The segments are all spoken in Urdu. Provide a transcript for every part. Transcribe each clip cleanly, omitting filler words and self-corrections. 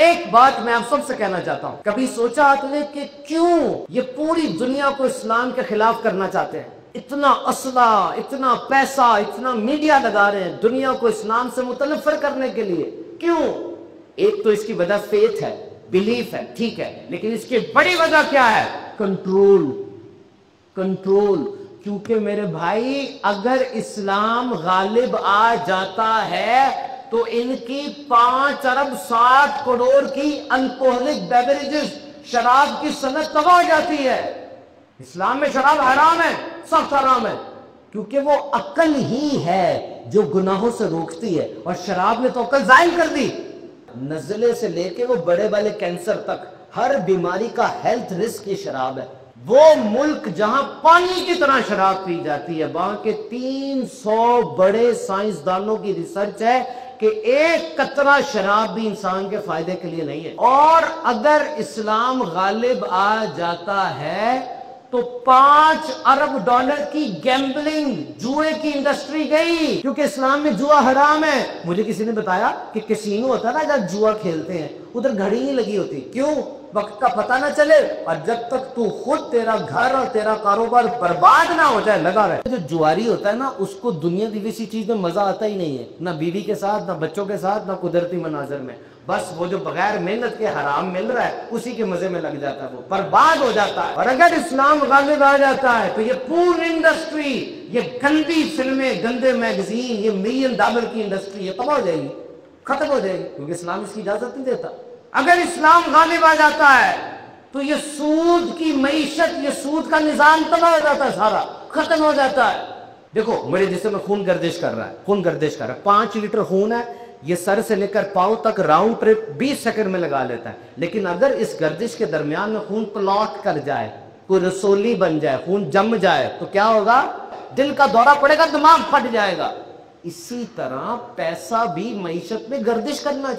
ایک بات میں آپ سب سے کہنا چاہتا ہوں، کبھی سوچا آپ نے کہ کیوں یہ پوری دنیا کو اسلام کے خلاف کرنا چاہتے ہیں؟ اتنا اسلحہ، اتنا پیسہ، اتنا میڈیا لگا رہے ہیں دنیا کو اسلام سے متنفر کرنے کے لیے، کیوں؟ ایک تو اس کی وجہ فیتھ ہے، بلیف ہے، ٹھیک ہے، لیکن اس کی بڑی وجہ کیا ہے؟ کنٹرول۔ کیونکہ میرے بھائی اگر اسلام غالب آ جاتا ہے تو ان کی 5 ارب 60 کروڑ کی الکوہلک بیوریجز، شراب کی صنعت تباہ ہو جاتی ہے۔ اسلام میں شراب حرام ہے، سخت حرام ہے، کیونکہ وہ عقل ہی ہے جو گناہوں سے روکتی ہے، اور شراب نے تو عقل زائل کر دی۔ نزلے سے لے کے وہ بڑے والے کینسر تک ہر بیماری کا ہیلتھ رسک یہ شراب ہے۔ وہ ملک جہاں پانی کی طرح شراب پی جاتی ہے، وہاں کے 300 بڑے سائنسدانوں کی ریسرچ ہے کہ ایک قطرہ شراب بھی انسان کے فائدے کے لیے نہیں ہے۔ اور اگر اسلام غالب آ جاتا ہے تو 5 ارب ڈالر کی گیمبلنگ، جوئے کی انڈسٹری گئی، کیونکہ اسلام میں جوا حرام ہے۔ مجھے کسی نے بتایا کہ کسینو ہوتا ہے نا جب جوا کھیلتے ہیں، ادھر گھڑی نہیں لگی ہوتی، کیوں؟ وقت کا پتہ نہ چلے، اور جب تک تو خود، تیرا گھر اور تیرا کاروبار برباد نہ ہو جائے لگا رہے۔ جو جواری ہوتا ہے نا، اس کو دنیا دی کسی چیز میں مزہ آتا ہی نہیں ہے، نہ بیوی کے ساتھ، نہ بچوں کے ساتھ، نہ قدرتی مناظر میں، بس وہ جو بغیر محنت کے حرام مل رہا ہے اسی کے مزے میں لگ جاتا ہے، وہ برباد ہو جاتا ہے۔ اور اگر اسلام غالب آ جاتا ہے تو یہ پوری انڈسٹری، یہ گندی فلمیں، گندے میگزین، یہ $1 ملین کی انڈسٹری، یہ تباہ ہو جائے گی، ختم ہو جائے گی، کیونکہ اسلام اس کی اجازت نہیں دیتا۔ اگر اسلام غالب آ جاتا ہے تو یہ سود کی معیشت، یہ سود کا نظام تباہ ہو جاتا ہے، سارا ختم ہو جاتا ہے۔ دیکھو میرے جسم میں خون گردش کر رہا ہے، 5 لیٹر خون ہے، یہ سر سے لے کر پاؤں تک راؤنڈ ٹرپ 20 سیکنڈ میں لگا لیتا ہے، لیکن اگر اس گردش کے درمیان میں خون کلاٹ کر جائے، کوئی رسولی بن جائے، خون جم جائے تو کیا ہوگا؟ دل کا دورہ پڑے گا، دماغ پھٹ جائے گا۔ اسی طرح پیسہ بھی معیشت میں گردش کرنا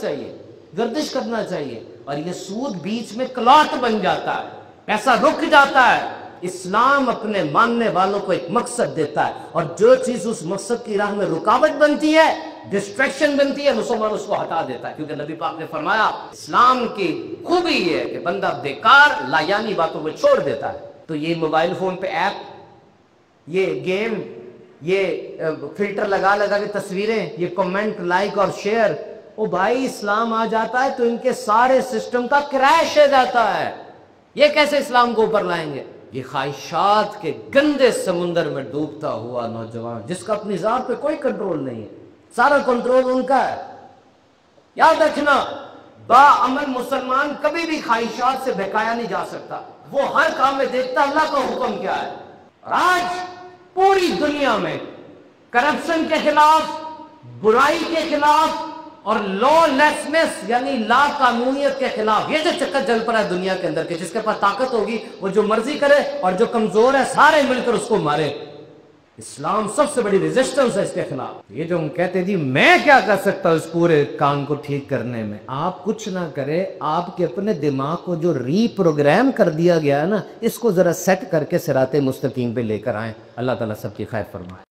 چاہیے، اور یہ سود بیچ میں کلاٹ بن جاتا ہے، پیسہ رک جاتا ہے۔ اسلام اپنے ماننے والوں کو ایک مقصد دیتا ہے، اور جو چیز اس مقصد کی راہ میں رکاوٹ بنتی ہے، ڈسٹریکشن بنتی ہے، مسلمان اس کو ہٹا دیتا ہے، کیونکہ نبی پاک نے فرمایا اسلام کی خوبی یہ ہے کہ بندہ بیکار لایانی باتوں کو چھوڑ دیتا ہے۔ تو یہ موبائل فون پہ ایپ، یہ گیم، یہ فلٹر لگا کے تصویریں، یہ کمنٹ، لائک اور شیئر، او بھائی اسلام آ جاتا ہے تو ان کے سارے سسٹم کا کریش ہو جاتا ہے۔ یہ کیسے اسلام کو اوپر لائیں گے؟ یہ خواہشات کے گندے سمندر میں ڈوبتا ہوا نوجوان جس کا اپنی ذات پہ کوئی کنٹرول نہیں ہے، سارا کنٹرول ان کا ہے۔ یاد رکھنا، باعمل مسلمان کبھی بھی خواہشات سے بہکایا نہیں جا سکتا، وہ ہر کام میں دیکھتا اللہ کا حکم کیا ہے۔ اور آج پوری دنیا میں کرپشن کے خلاف، برائی کے خلاف اور لا لیسنس یعنی لا قانونیت کے خلاف یہ جو چکر چل پڑا ہے دنیا کے اندر، کہ جس کے پاس طاقت ہوگی وہ جو مرضی کرے، اور جو کمزور ہے سارے مل کر اس کو مارے۔ اسلام سب سے بڑی ریزسٹنس ہے اس کے خلاف۔ یہ جو ہم کہتے ہیں جی میں کیا کر سکتا ہوں اس پورے کام کو ٹھیک کرنے میں، آپ کچھ نہ کرے، آپ کے اپنے دماغ کو جو ری پروگرام کر دیا گیا ہے نا، اس کو ذرا سیٹ کر کے صراط مستقیم پہ لے کر آئیں۔ اللہ تعالیٰ سب کی خیر فرمائے۔